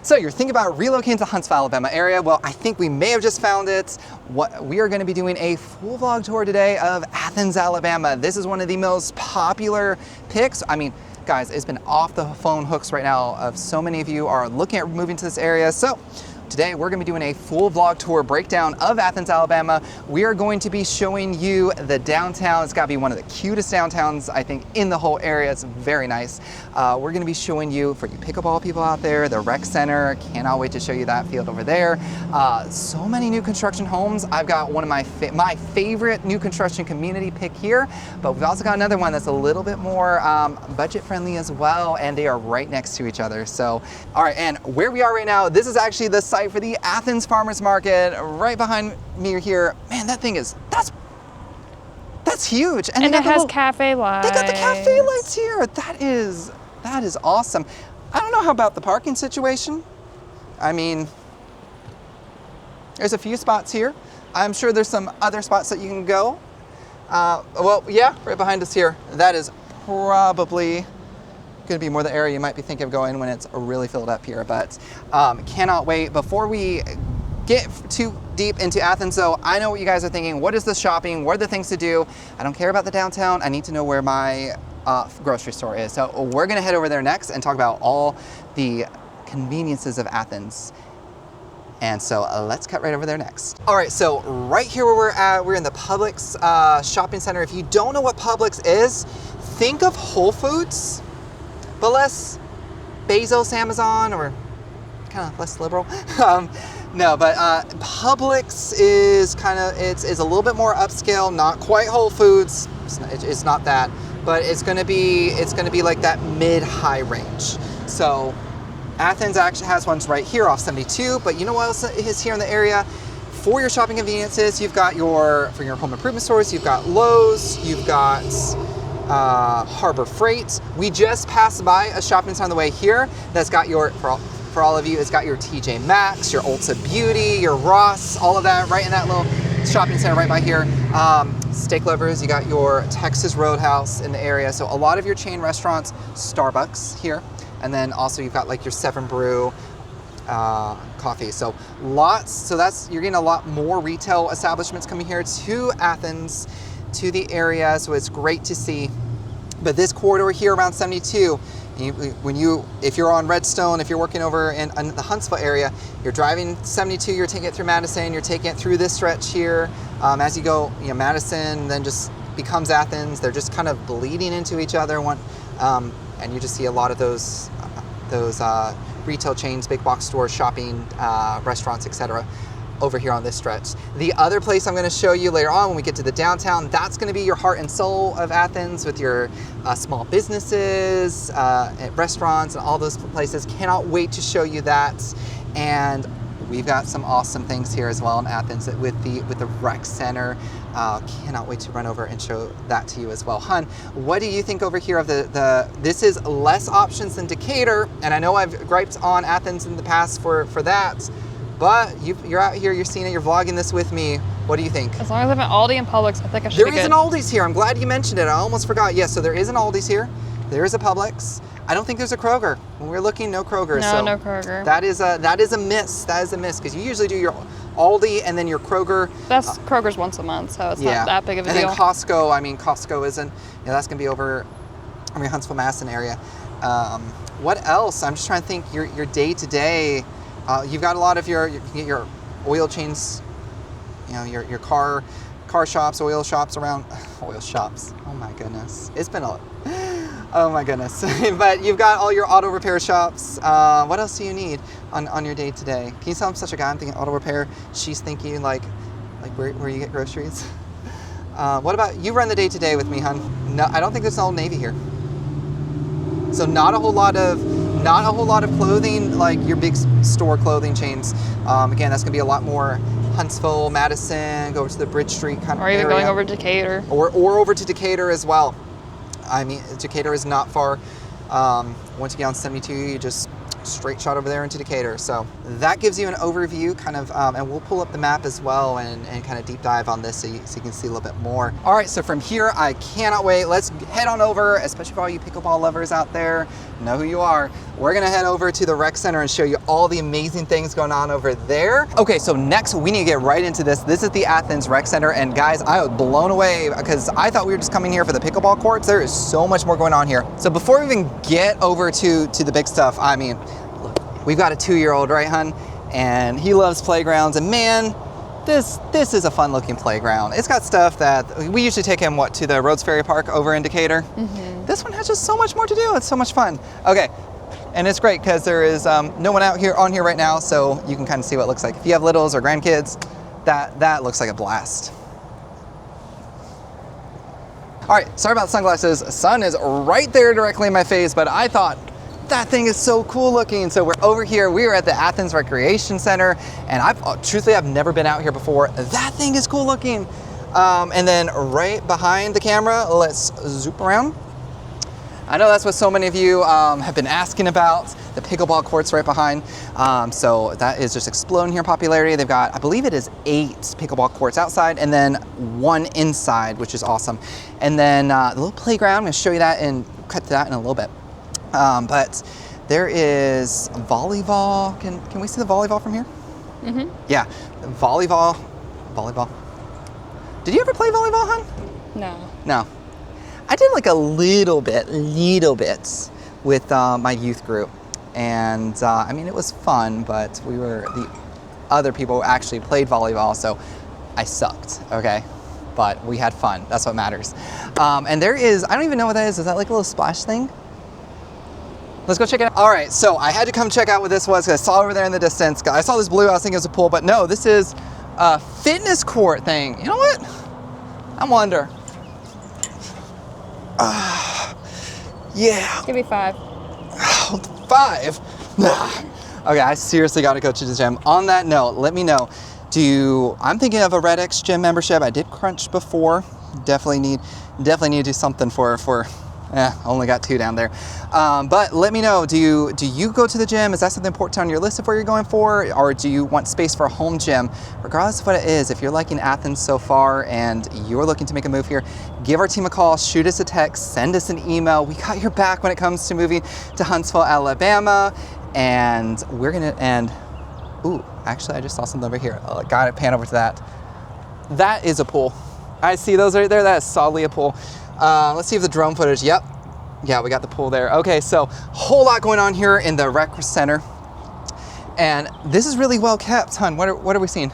So you're thinking about relocating to the Huntsville, Alabama area. Well, I think we may have just found it. We are going to be doing a full vlog tour today of Athens, Alabama. This is one of the most popular picks. I mean, guys, it's been off the phone hooks right now of so many of you are looking at moving to this area. So today we're going to be doing a full vlog tour breakdown of Athens, Alabama. We are going to be showing you the downtown. It's got to be one of the cutest downtowns, I think, in the whole area. It's very nice. We're going to be showing you, for you pickleball people out there, the rec center. Cannot wait to show you that field over there. So many new construction homes. I've got one of my favorite new construction community pick here, but we've also got another one that's a little bit more budget friendly as well, and they are right next to each other. So, all right, and where we are right now, this is actually the site for the Athens Farmers Market right behind me here. Man, that thing is, that's huge. And it has cafe lights. They got the cafe lights here. That is awesome. I don't know how about the parking situation. I mean, there's a few spots here. I'm sure there's some other spots that you can go. Well, yeah, right behind us here. That is probably going to be more the area you might be thinking of going when it's really filled up here, but cannot wait. Before we get too deep into Athens though, I know what you guys are thinking. What is the shopping? What are the things to do? I don't care about the downtown. I need to know where my grocery store is. So we're going to head over there next and talk about all the conveniences of Athens. And so let's cut right over there next. All right, so right here where we're at, we're in the Publix shopping center. If you don't know what Publix is, think of Whole Foods, but less Bezos, Amazon, or kind of less liberal. No, but Publix is it's a little bit more upscale, not quite Whole Foods. It's not that, but it's gonna be like that mid-high range. So Athens actually has ones right here off 72, but you know what else is here in the area? For your shopping conveniences, you've got for your home improvement stores, you've got Lowe's, you've got Harbor Freight. We just passed by a shopping center on the way here that's got for all of you, it's got your TJ Maxx, your Ulta Beauty, your Ross, all of that right in that little shopping center right by here. Steak lovers, you got your Texas Roadhouse in the area. So a lot of your chain restaurants, Starbucks here. And then also you've got like your Seven Brew coffee. So you're getting a lot more retail establishments coming here to Athens, to the area. So it's great to see. But this corridor here around 72, if you're on Redstone, if you're working over in the Huntsville area, you're driving 72, you're taking it through Madison, you're taking it through this stretch here. As you go, Madison then just becomes Athens. They're just kind of bleeding into each other. And you just see a lot of those retail chains, big box stores, shopping, restaurants, etc. over here on this stretch. The other place I'm going to show you later on when we get to the downtown, that's going to be your heart and soul of Athens with your small businesses, restaurants, and all those places. Cannot wait to show you that. And we've got some awesome things here as well in Athens with the rec center. Cannot wait to run over and show that to you as well. Hun, what do you think over here of this is less options than Decatur, and I know I've griped on Athens in the past for that, but you're out here, you're seeing it, you're vlogging this with me. What do you think? As long as I'm at Aldi and Publix, I think I should be good. There is an Aldi's here. I'm glad you mentioned it. I almost forgot. Yes, so there is an Aldi's here. There is a Publix. I don't think there's a Kroger. When we're looking, no Kroger. No, no Kroger. That is a miss. That is a miss because you usually do your Aldi and then your Kroger. That's Kroger's once a month, so it's not that big of a deal. And then Costco. I mean, Costco isn't. That's gonna be over. Huntsville, Madison area. What else? I'm just trying to think. Your day to day. You've got a lot of you can get your oil chains. Your car shops, oil shops around. Oil shops. Oh my goodness. It's been oh my goodness. But you've got all your auto repair shops. What else do you need on your day to day? Can you tell I'm such a guy? I'm thinking auto repair. She's thinking like where you get groceries. What about you? Run the day to day with me, hun. No, I don't think there's an Old Navy here. So not a whole lot of clothing like your big store clothing chains. Again, that's gonna be a lot more Huntsville, Madison, go over to the Bridge Street kind of area. Or even going over to Decatur. Or over to Decatur as well. I mean, Decatur is not far. Once you get on 72, you just straight shot over there into Decatur. So that gives you an overview kind of, and we'll pull up the map as well and kind of deep dive on this so you can see a little bit more. All right, so from here, I cannot wait. Let's head on over, especially for all you pickleball lovers out there, know who you are. We're gonna head over to the rec center and show you all the amazing things going on over there. Okay, so next we need to get right into this. This is the Athens Rec Center, and guys, I was blown away because I thought we were just coming here for the pickleball courts. There is so much more going on here. So before we even get over to the big stuff, I mean, look, we've got a 2-year-old, right, hun? And he loves playgrounds, and man, this is a fun looking playground. It's got stuff that we usually take him to the Rhodes Ferry Park over in Decatur. Mm-hmm. This one has just so much more to do. It's so much fun. Okay, and it's great because there is no one on here right now, so you can kind of see what it looks like. If you have littles or grandkids, that looks like a blast. All right, sorry about the sunglasses. Sun is right there directly in my face, but I thought that thing is so cool looking. So we're over here. We are at the Athens Recreation Center, and truthfully, I've never been out here before. That thing is cool looking. And then right behind the camera, let's zoom around. I know that's what so many of you have been asking about, the pickleball courts right behind. So that is just exploding here in popularity. They've got, I believe it is 8 pickleball courts outside and then 1 inside, which is awesome. And then the little playground, I'm gonna show you that and cut to that in a little bit. But there is volleyball. Can we see the volleyball from here? Mm-hmm. Yeah, volleyball. Did you ever play volleyball, hun? No. No. I did like a little bit with my youth group. And I mean, it was fun, but the other people actually played volleyball, so I sucked, okay? But we had fun, that's what matters. And there is, I don't even know what that is that like a little splash thing? Let's go check it out. All right, so I had to come check out what this was because I saw over there in the distance. I saw this blue, I was thinking it was a pool, but no, this is a fitness court thing. You know what? I wonder. Yeah. Give me 5. 5? Okay, I seriously got to go to the gym. On that note, let me know. I'm thinking of a Red X gym membership. I did crunch before. Definitely need to do something for only got 2 down there. But let me know, do you go to the gym? Is that something important on your list of where you're going for? Or do you want space for a home gym? Regardless of what it is, if you're liking Athens so far and you're looking to make a move here, give our team a call, shoot us a text, send us an email. We got your back when it comes to moving to Huntsville, Alabama. And we're gonna, ooh, actually I just saw something over here. Oh, got it, pan over to that. That is a pool. I see those right there, that is solidly a pool. Let's see if the drone footage, yep. Yeah, we got the pool there. Okay, so whole lot going on here in the rec center. And this is really well kept, hun. What are we seeing?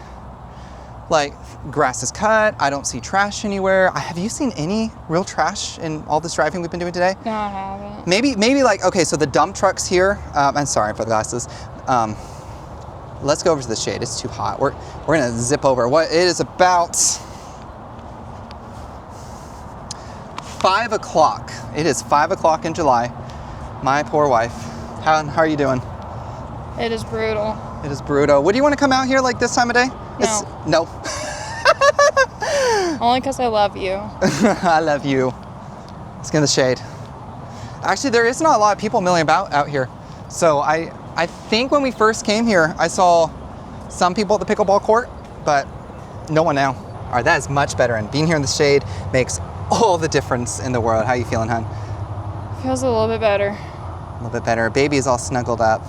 Like, grass is cut. I don't see trash anywhere. Have you seen any real trash in all this driving we've been doing today? No, I haven't. Maybe like, okay, so the dump trucks here, I'm sorry for the glasses. Let's go over to the shade. It's too hot. We're gonna zip over. It is about 5 o'clock. It is 5 o'clock in July. My poor wife. How are you doing? It is brutal. It is brutal. Would you want to come out here like this time of day? No. No. Only because I love you. I love you. Let's get in the shade. Actually, there is not a lot of people milling about out here. So I think when we first came here, I saw some people at the pickleball court, but no one now. All right, that is much better. And being here in the shade makes all the difference in the world. How you feeling, hun? Feels a little bit better. A little bit better. Baby is all snuggled up.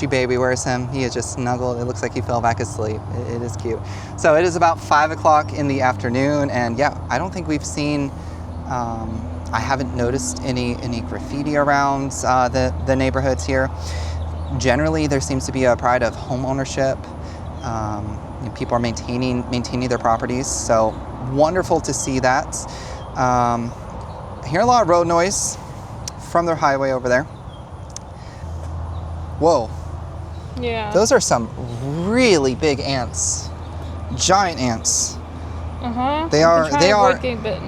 Baby, where's him? He is just snuggled. It looks like he fell back asleep. It is cute. So it is about 5 o'clock in the afternoon, and yeah, I don't think we've seen, I haven't noticed any graffiti around the neighborhoods here. Generally, there seems to be a pride of home ownership. People are maintaining their properties, so wonderful to see that. I hear a lot of road noise from their highway over there. Whoa. Yeah. Those are some really big ants. Giant ants. Uh-huh. They are.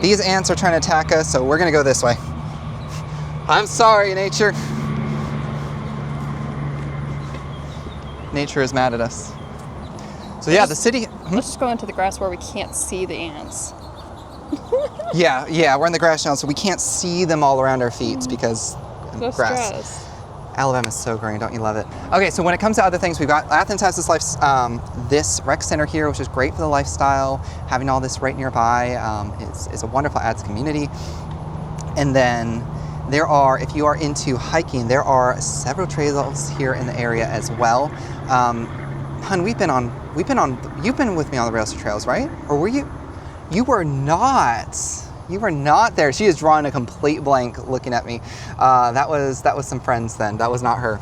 These ants are trying to attack us, so we're gonna go this way. I'm sorry, nature. Nature is mad at us. So yeah, the city. Let's just go into the grass where we can't see the ants. Yeah, we're in the grass now, so we can't see them all around our feet because grass. Alabama's so green, don't you love it? Okay, so when it comes to other things, we've got Athens has this rec center here, which is great for the lifestyle. Having all this right nearby is a wonderful adds community. And then there are, if you are into hiking, there are several trails here in the area as well. Hun, you've been with me on the Rails to Trails, right? Or were you? You were not. You were not there. She is drawing a complete blank looking at me. That was some friends then. That was not her.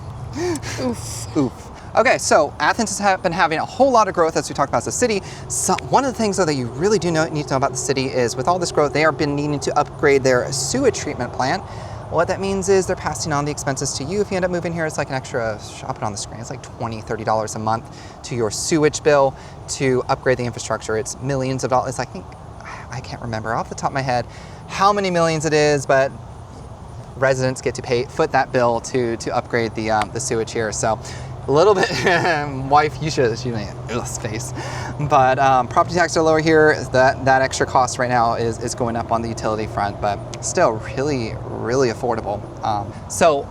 Oof. Oof. Okay, so Athens has been having a whole lot of growth as we talked about as a city. So one of the things though that you really do need to know about the city is with all this growth, they have been needing to upgrade their sewage treatment plant. What that means is they're passing on the expenses to you. If you end up moving here, it's like an extra, shop it on the screen, it's like $20, $30 a month to your sewage bill to upgrade the infrastructure. It's millions of dollars. I can't remember off the top of my head how many millions it is, but residents get to foot that bill to upgrade the sewage here. So a little bit, wife, you should space. But property taxes are lower here. That extra cost right now is going up on the utility front, but still really, really affordable. So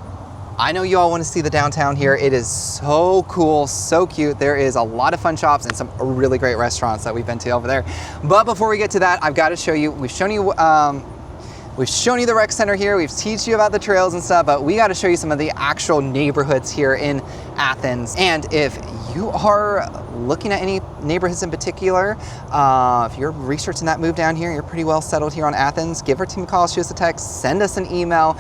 I know you all want to see the downtown here. It is so cool, so cute. There is a lot of fun shops and some really great restaurants that we've been to over there. But before we get to that, I've got to show you, we've shown you the rec center here, we've teach you about the trails and stuff, but we got to show you some of the actual neighborhoods here in Athens. And if you are looking at any neighborhoods in particular, if you're researching that move down here, you're pretty well settled here on Athens, give our team a call, shoot us a text, send us an email.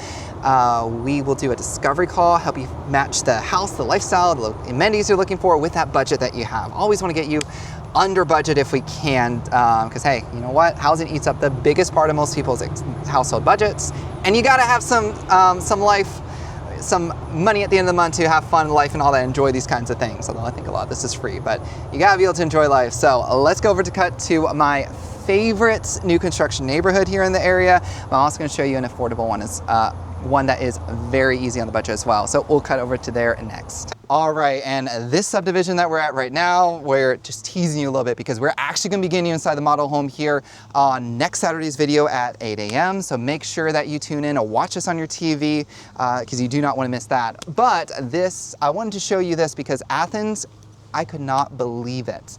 We will do a discovery call, help you match the house, the lifestyle, the amenities you're looking for with that budget that you have. Always want to get you under budget if we can, because hey, you know what? Housing eats up the biggest part of most people's household budgets, and you got to have some life, some money at the end of the month to have fun in life and all that, enjoy these kinds of things. Although I think a lot of this is free, but you got to be able to enjoy life. So let's go over to my favorite new construction neighborhood here in the area. I'm also going to show you an affordable one, is one that is very easy on the budget as well. So we'll cut over to there next. All right, and this subdivision that we're at right now, we're just teasing you a little bit because we're actually gonna be getting you inside the model home here on next Saturday's video at 8 a.m. So make sure that you tune in or watch us on your TV because you do not wanna miss that. But I wanted to show you this because Athens, I could not believe it.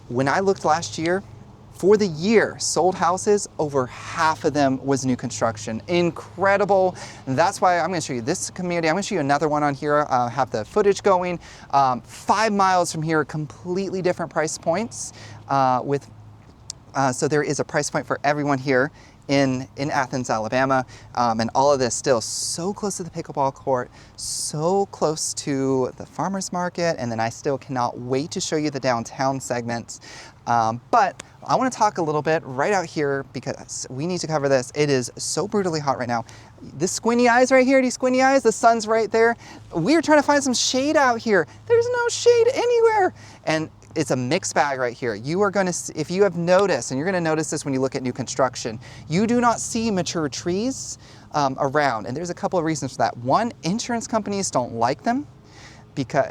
When I looked last year, for the year, sold houses, over half of them was new construction. Incredible. That's why I'm gonna show you this community. I'm gonna show you another one on here, have the footage going. 5 miles from here, completely different price points. So there is a price point for everyone here in Athens, Alabama. And all of this still so close to the pickleball court, so close to the farmer's market. And then I still cannot wait to show you the downtown segments. But I want to talk a little bit right out here because we need to cover this. It is so brutally hot right now. This squinty eyes right here, these squinty eyes, the sun's right there. We're trying to find some shade out here. There's no shade anywhere. And it's a mixed bag right here. You are gonna, if you have noticed, and you're gonna notice this when you look at new construction, you do not see mature trees around. And there's a couple of reasons for that. One, insurance companies don't like them.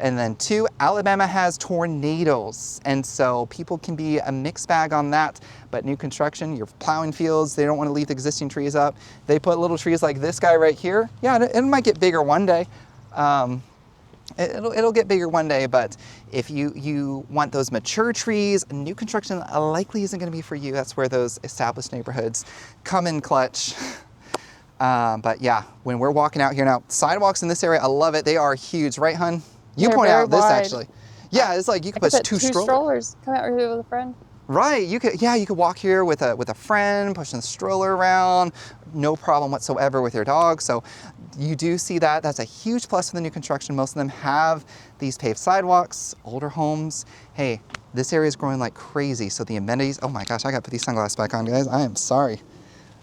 And then two, Alabama has tornadoes. And so people can be a mixed bag on that. But new construction, you're plowing fields, they don't want to leave the existing trees up. They put little trees like this guy right here. Yeah, it might get bigger one day. It'll get bigger one day, but if you want those mature trees, new construction likely isn't going to be for you. That's where those established neighborhoods come in clutch. But yeah, when we're walking out here now, sidewalks in this area, I love it. They are huge, right, hun? You point out this wide. Actually. Yeah, it's like you could put two strollers. Come out here with a friend. Right, you could walk here with a friend, pushing the stroller around, no problem whatsoever with your dog. So you do see that. That's a huge plus for the new construction. Most of them have these paved sidewalks, older homes. Hey, this area is growing like crazy. So the amenities, oh my gosh, I gotta put these sunglasses back on, guys. I am sorry.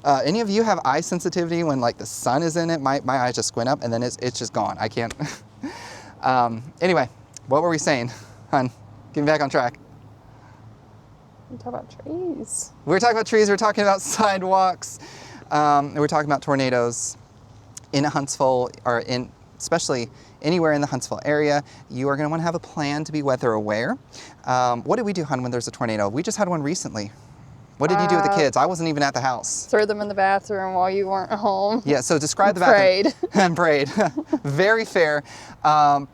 Any of you have eye sensitivity when like the sun is in it? My eyes just squint up and then it's just gone. I can't. Anyway, what were we saying? Hun, get me back on track. We talk about trees. We're talking about trees, we're talking about sidewalks, we're talking about tornadoes in Huntsville, or especially anywhere in the Huntsville area. You are gonna wanna have a plan to be weather aware. What do we do, hun, when there's a tornado? We just had one recently. What did you do with the kids? I wasn't even at the house. Threw them in the bathroom while you weren't home. Yeah, so describe the Prayed. bathroom. And prayed. Very fair.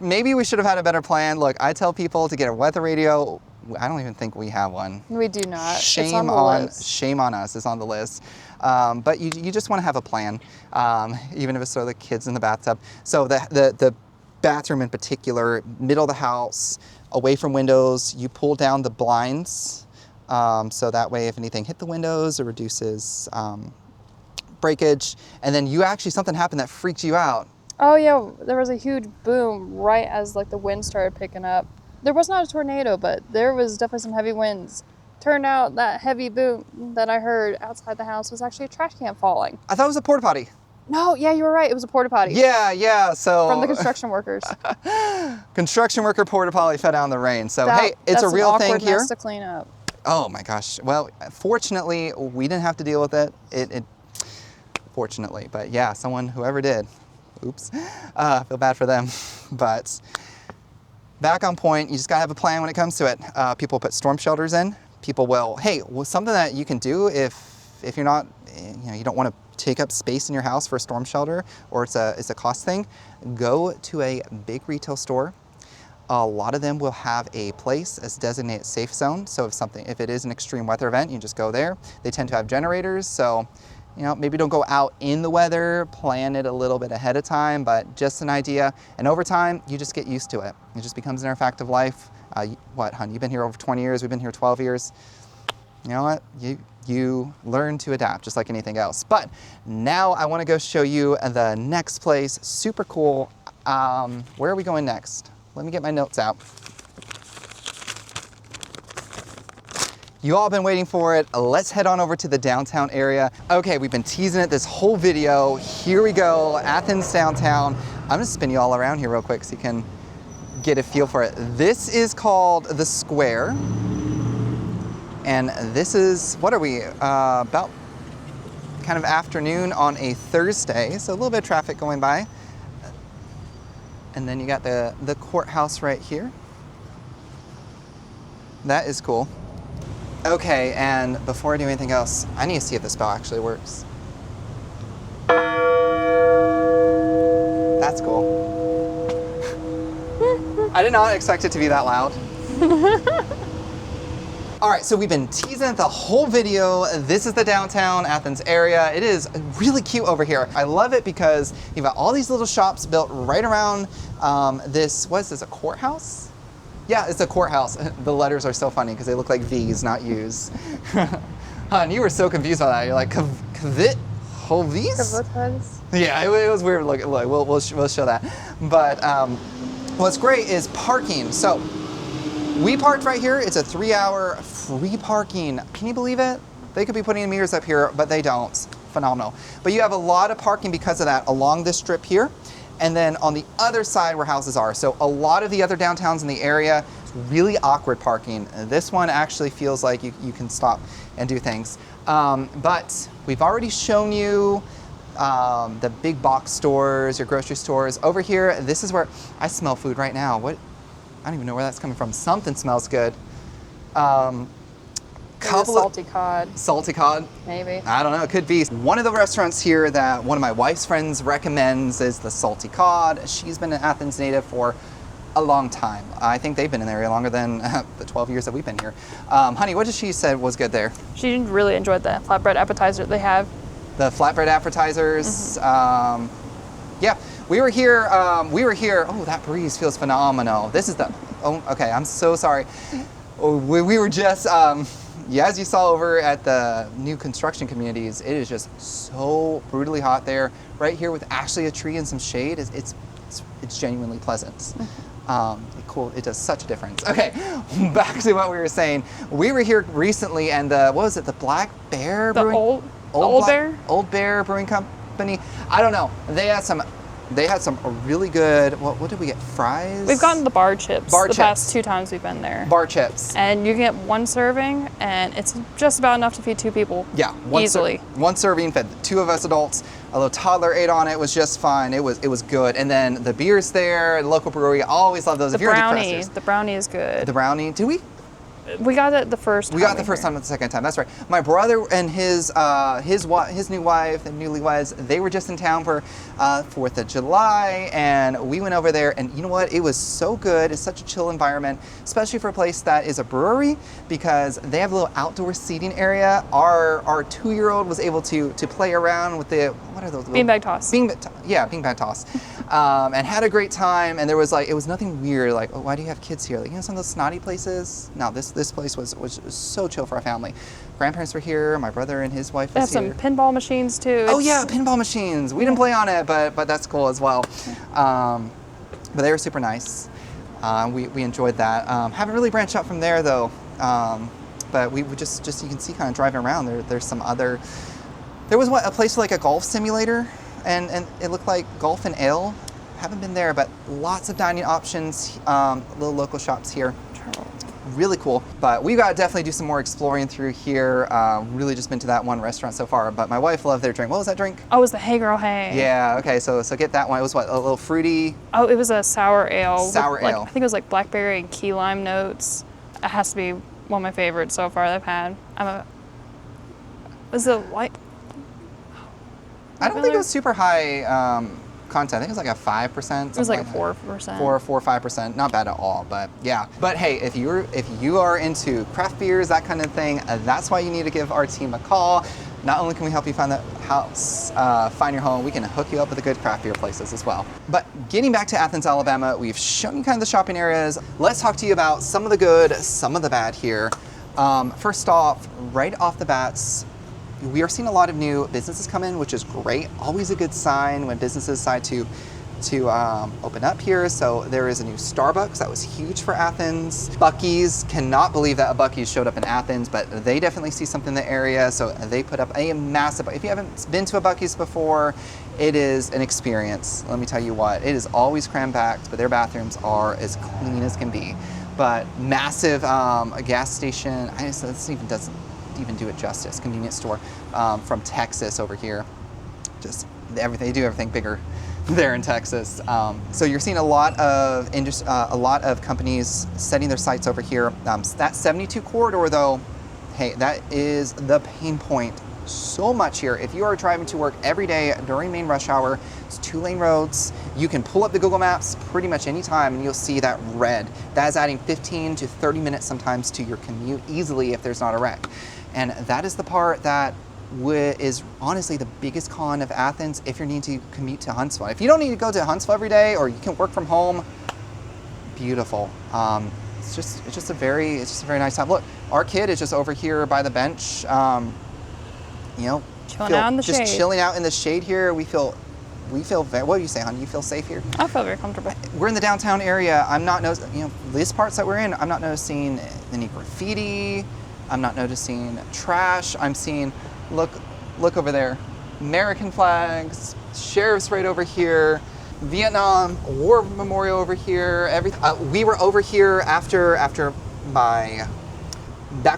Maybe we should have had a better plan. Look, I tell people to get a weather radio. I don't even think we have one. We do not. Shame it's on the on list. shame on us. It's on the list. But you just want to have a plan, even if it's throw the kids in the bathtub. So the bathroom in particular, middle of the house, away from windows. You pull down the blinds, so that way if anything hit the windows, it reduces breakage. And then something happened that freaked you out. Oh yeah, there was a huge boom right as like the wind started picking up. There was not a tornado, but there was definitely some heavy winds. Turned out that heavy boom that I heard outside the house was actually a trash can falling. I thought it was a porta potty. No, yeah, you were right. It was a porta potty. Yeah. So From the construction workers. construction worker porta potty fell down in the rain. So hey, it's that's a real an thing awkward here. mess to clean up. Oh my gosh. Well, fortunately, we didn't have to deal with it. Fortunately, but yeah, whoever did, oops, feel bad for them. But back on point, you just gotta have a plan when it comes to it. People put storm shelters in. People will, something that you can do if you're not, you don't want to take up space in your house for a storm shelter, or it's a cost thing, go to a big retail store. A lot of them will have a place as designated safe zone. So if it is an extreme weather event, you just go there. They tend to have generators, so maybe don't go out in the weather, plan it a little bit ahead of time, but just an idea. And over time, you just get used to it. It just becomes an fact of life. What, hon, you've been here over 20 years, we've been here 12 years. You know what, you learn to adapt just like anything else. But now I wanna go show you the next place, super cool. Where are we going next? Let me get my notes out. You all been waiting for it. Let's head on over to the downtown area. Okay, we've been teasing it this whole video. Here we go, Athens downtown. I'm gonna spin you all around here real quick so you can get a feel for it. This is called the Square. And this is, what are we, about kind of afternoon on a Thursday. So a little bit of traffic going by. And then you got the courthouse right here. That is cool. Okay, and before I do anything else, I need to see if the spell actually works. That's cool. I did not expect it to be that loud. All right, so we've been teasing it the whole video. This is the downtown Athens area. It is really cute over here. I love it because you've got all these little shops built right around this, what is this, a courthouse? Yeah, it's a courthouse. The letters are so funny because they look like V's, not U's. Hun, you were so confused by that. You're like, Kvit? Hovis? Yeah, it was weird. Look, we'll show that. But what's great is parking. So we parked right here. It's a 3-hour free parking. Can you believe it? They could be putting meters up here, but they don't. Phenomenal. But you have a lot of parking because of that along this strip here. And then on the other side where houses are. So a lot of the other downtowns in the area, it's really awkward parking. This one actually feels like you can stop and do things. But we've already shown you the big box stores, your grocery stores. Over here, this is where I smell food right now. What? I don't even know where that's coming from. Something smells good. Salty cod. Salty cod? Maybe. I don't know, it could be. One of the restaurants here that one of my wife's friends recommends is the Salty Cod. She's been an Athens native for a long time. I think they've been in the area longer than the 12 years that we've been here. Honey, what did she say was good there? She really enjoyed the flatbread appetizer they have. The flatbread appetizers. Yeah, we were here. Oh, that breeze feels phenomenal. This is the, okay, I'm so sorry. We were just, yeah, as you saw over at the new construction communities, it is just so brutally hot there. Right here with actually a tree and some shade, it's genuinely pleasant. Cool, it does such a difference. Okay, back to what we were saying. We were here recently, and what was it, the Black Bear Brewing? Old Bear? Old Bear Brewing Company. I don't know. They had some really good, what did we get, fries? We've gotten the bar chips past 2 times we've been there. Bar chips. And you can get 1 serving, and it's just about enough to feed 2 people. Yeah. Easily. 1 serving fed 2 of us adults. A little toddler ate on it. It was just fine. It was good. And then the beer's there, the local brewery, I always love those. The brownie is good. The brownie, do we We got it the first time. We got it the first time, not the second time. That's right. My brother and his new wife, the newlyweds, they were just in town for 4th of July, and we went over there. And you know what? It was so good. It's such a chill environment, especially for a place that is a brewery, because they have a little outdoor seating area. Our 2-year-old was able to play around with the, what are those? Beanbag toss. Beanbag toss, and had a great time. And there was like, it was nothing weird. Like, oh, why do you have kids here? Like, you know, some of those snotty places. No, this place was so chill for our family. Grandparents were here. My brother and his wife They was have here. some pinball machines too. Oh yeah, pinball machines. We didn't play on it, but that's cool as well. But they were super nice. We enjoyed that. Haven't really branched out from there though. But we would just you can see kind of driving around. There's some other. There was a place like a golf simulator, and it looked like golf and ale. Haven't been there, but lots of dining options. Little local shops here. Really cool. But we got to definitely do some more exploring through here. Really just been to that one restaurant so far. But my wife loved their drink. What was that drink? Oh, it was the Hey Girl Hey. Yeah. Okay. So get that one. It was what, a little fruity. Oh, it was a sour ale. Sour with, ale. I think it was like blackberry and key lime notes. It has to be one of my favorites so far they've had. Was it light? I don't think it was super high content. I think it was like a 5%. It was like a 4%. 4 or 5%. Not bad at all, but yeah. But hey, if you are into craft beers, that kind of thing, that's why you need to give our team a call. Not only can we help you find the house, find your home, we can hook you up with the good craft beer places as well. But getting back to Athens, Alabama, we've shown you kind of the shopping areas. Let's talk to you about some of the good, some of the bad here. First off, right off the bats, we are seeing a lot of new businesses come in, which is great. Always a good sign when businesses decide to open up here. So there is a new Starbucks that was huge for Athens. Buc-ee's, cannot believe that a Buc-ee's showed up in Athens, but they definitely see something in the area. So they put up a massive, if you haven't been to a Buc-ee's before, it is an experience. Let me tell you what, it is always cram packed, but their bathrooms are as clean as can be. But massive a gas station, this doesn't even do it justice. Convenience store from Texas over here. Just everything, they do everything bigger there in Texas. So you're seeing a lot of companies setting their sites over here. That 72 corridor though, hey, that is the pain point so much here. If you are driving to work every day during main rush hour, it's 2-lane roads. You can pull up the Google Maps pretty much any time and you'll see that red. That is adding 15 to 30 minutes sometimes to your commute easily if there's not a wreck. And that is the part that is honestly the biggest con of Athens if you're needing to commute to Huntsville. If you don't need to go to Huntsville every day or you can work from home, beautiful. It's just a very nice time. Look, our kid is just over here by the bench. Chilling out in the shade. Just chilling out in the shade here. We feel very, what do you say, hon? You feel safe here? I feel very comfortable. We're in the downtown area. I'm not noticing, these parts that we're in, I'm not noticing any graffiti. I'm not noticing trash. I'm seeing, look over there, American flags, sheriff's right over here, Vietnam War Memorial over here. We were over here back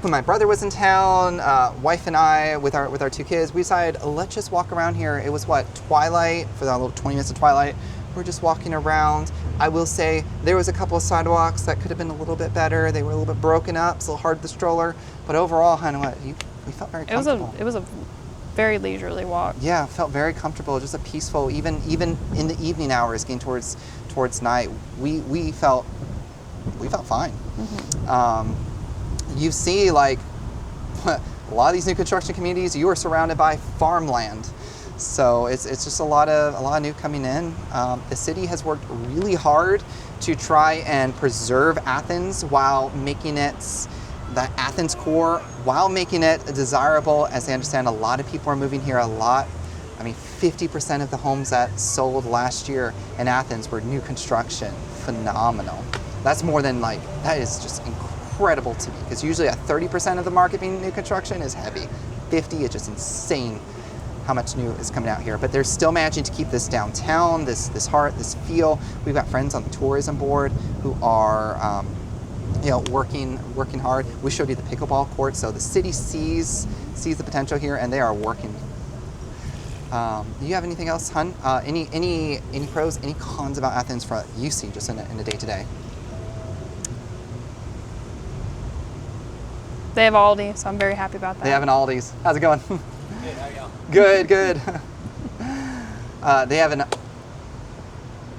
when my brother was in town. Wife and I, with our 2 kids, we decided let's just walk around here. It was twilight, for that little 20 minutes of twilight. We're just walking around. I will say there was a couple of sidewalks that could have been a little bit better. They were a little bit broken up, so hard with the stroller. But overall, we felt very comfortable. It was a very leisurely walk. Yeah, felt very comfortable. Just a peaceful, even in the evening hours, getting towards night, we felt fine. Mm-hmm. You see, like a lot of these new construction communities, you are surrounded by farmland. So it's just a lot of new coming in. The city has worked really hard to try and preserve Athens while making it the Athens core, while making it desirable. As I understand, a lot of people are moving here a lot. 50% of the homes that sold last year in Athens were new construction. Phenomenal. That's more than that is just incredible to me, because usually at 30% of the market being new construction is heavy. 50 is just insane how much new is coming out here. But they're still managing to keep this downtown, this heart, this feel. We've got friends on the tourism board who are working hard. We showed you the pickleball court, so the city sees the potential here, and they are working. Do you have anything else, hun? Any pros, any cons about Athens for you see just in a day-to-day? They have Aldi, so I'm very happy about that. They have an Aldi's. How's it going? Good, how are y'all? Good, good. They have an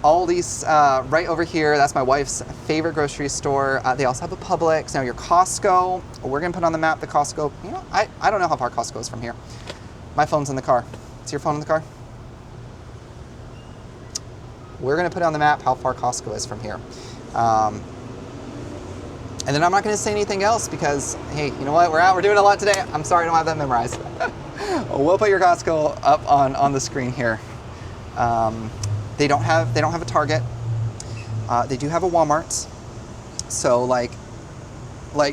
Aldi's right over here. That's my wife's favorite grocery store. They also have a Publix. Now your Costco, we're gonna put on the map the Costco. You know, I don't know how far Costco is from here. My phone's in the car. Is your phone in the car? We're gonna put on the map how far Costco is from here. And then I'm not gonna say anything else because, hey, you know what? We're out, we're doing a lot today. I'm sorry I don't have that memorized. We'll put your Costco up on the screen here. They don't have a Target. They do have a Walmart. So like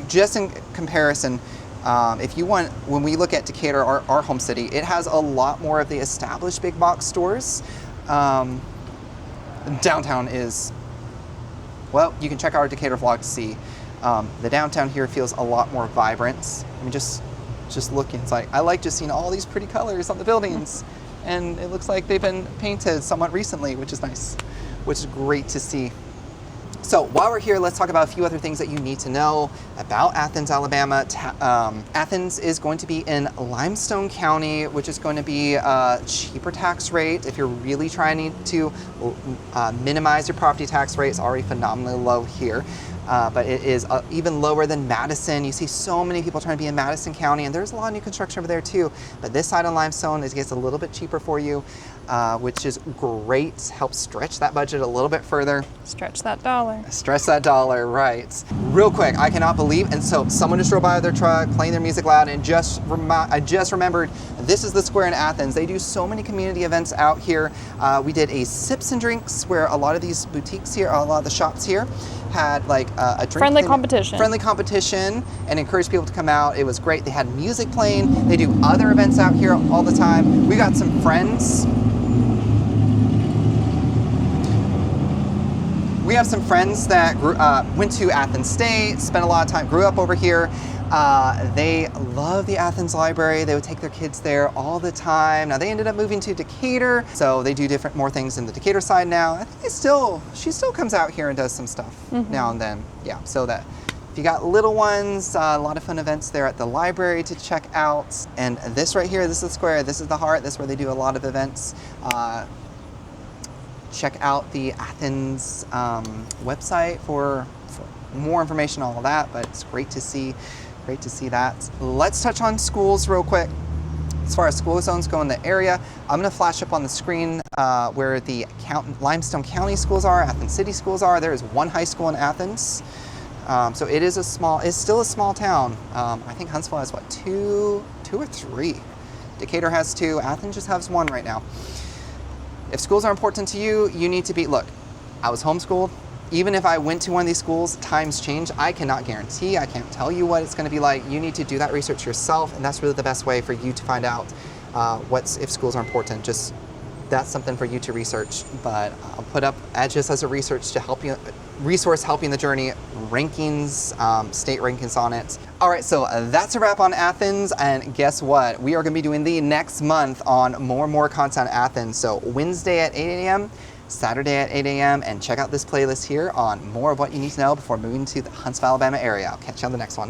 just in comparison, if you want, when we look at Decatur, our home city, it has a lot more of the established big box stores. Downtown is, well, you can check out our Decatur vlog to see. The downtown here feels a lot more vibrant. I mean, just looking, it's like, I like just seeing all these pretty colors on the buildings. And it looks like they've been painted somewhat recently, which is nice, which is great to see. So while we're here, let's talk about a few other things that you need to know about Athens, Alabama. Athens is going to be in Limestone County, which is going to be a cheaper tax rate. If you're really trying to minimize your property tax rate, it's already phenomenally low here. But it is even lower than Madison. You see so many people trying to be in Madison County, and there's a lot of new construction over there too. But this side on Limestone, it gets a little bit cheaper for you, which is great. Helps stretch that budget a little bit further. Stretch that dollar. Stretch that dollar, right. Real quick, I cannot believe, and so someone just drove by with their truck, playing their music loud, and I just remembered, this is the square in Athens. They do so many community events out here. We did a sips and drinks where a lot of these boutiques here, a lot of the shops here, had like a drink Friendly competition and encouraged people to come out. It was great. They had music playing. They do other events out here all the time. We got some friends. We have some friends that went to Athens State, spent a lot of time, grew up over here. They love the Athens Library. They would take their kids there all the time. Now they ended up moving to Decatur, so they do more things in the Decatur side now. I think she still comes out here and does some stuff now and then. Yeah, so that if you got little ones, a lot of fun events there at the library to check out. And this right here, this is the square, this is the heart, this is where they do a lot of events. Check out the Athens website for more information on all of that, but it's great to see that. Let's touch on schools real quick. As far as school zones go in the area, I'm gonna flash up on the screen where the Limestone County schools are, Athens City schools are. There is one high school in Athens. So it's still a small town. I think Huntsville has what, two or three? Decatur has two, Athens just has one right now. If schools are important to you, you need to look, I was homeschooled. Even if I went to one of these schools, times change. I cannot guarantee, I can't tell you what it's gonna be like. You need to do that research yourself, and that's really the best way for you to find out if schools are important. Just, that's something for you to research, but I'll put up just as a resource helping the journey, rankings, state rankings on it. All right, so that's a wrap on Athens, and guess what? We are gonna be doing the next month on more and more content on Athens. So Wednesday at 8 a.m., Saturday at 8 a.m., and check out this playlist here on more of what you need to know before moving to the Huntsville, Alabama area. I'll catch you on the next one.